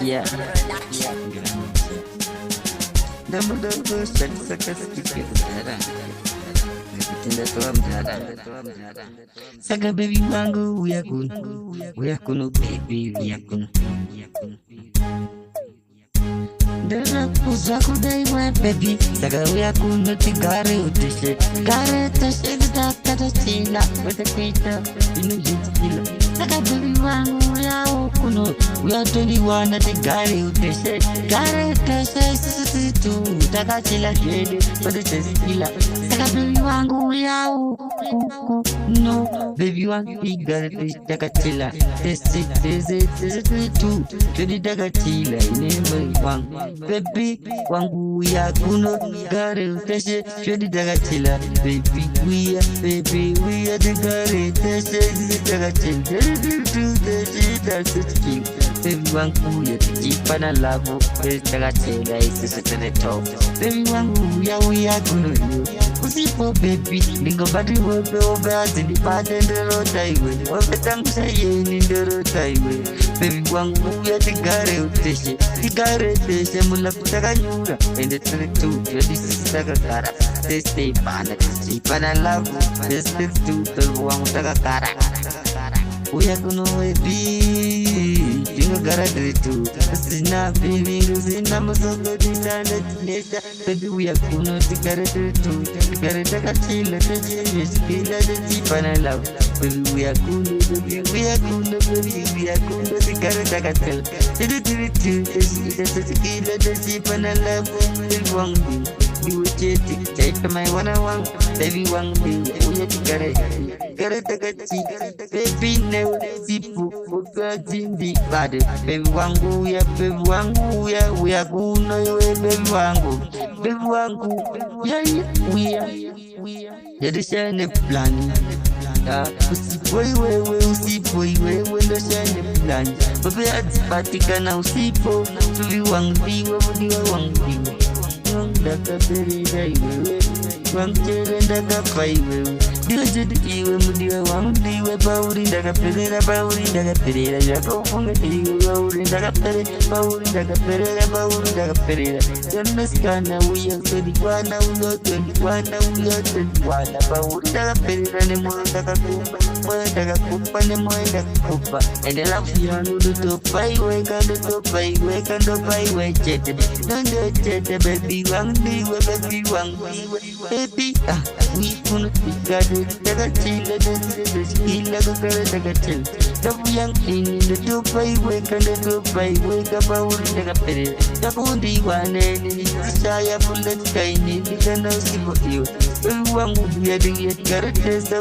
Yeah. Double saka sedikit jarang. Tinda tua jarang. Saka baby wangu uyakunu baby uyakunu. Daraku zaku dai my baby saka uyakunu tigare utishe. Gare tashe kata chila wata kita inu jitila. Saka baby wangu uyakunu uyatoliwana tigare utishe. Gare tashe sisitu taka chila kede wata chila. Saka baby wangu no baby wangu igare taka chila. Tese tu jadi taka chila ini wangu. Baby wangu ya kuno gare uteshe shodi daga chila baby we are the gare uteshe daga chila baby wangu ya chipana lavo daga chila isi tene top baby wangu ya we are kuno usipo baby ningo badi wobe azindi pade ndero taiwe wobe tangu sayeni ndero taiwe baby wangu ya the gare uteshe mula kutaka nyura ende tene tu jadi sisaka kara stay pana lagu stay tu terbuang utaka kara uya kuno ebi dingo gara dari tu sina baby sina masoko dinana tinesha baby uya kuno tigara dari tu tigara taka chila taji skila taji pana lagu baby uya kuno tigara taka chila skila taji pana lagu baby wangu diwujeti jaita mai wana wangu baby wangu uya tigara taka chila baby sipu kuka jindi bade baby wangu ya uya kuno we baby wangu ya jadi shane plani usipoi wewe ndo shane plani baby azipatikana usipo tuvi wangu diwa wangu ndaka perida iwewe wangchere ndaka paiwewe diwa jadi iwe mudiwa wangu diwe bauri ndaka perera jako funga diwe bauri ndaka perera jannaskana uya sodikwana bauri ndaka perera ne moyo ndaka kumpa ne moyo ndaka kumpa ende lafu yanu do paiwe kando paiwe chete nando chete baby wangu baby we pun tigade daga chila skila kare daga chila dabu yang ini do paiwe kando paiwe kabauri daga pere dakundi wane ni saya bulan kaini dikana sibo iyo wangu dia kare tesa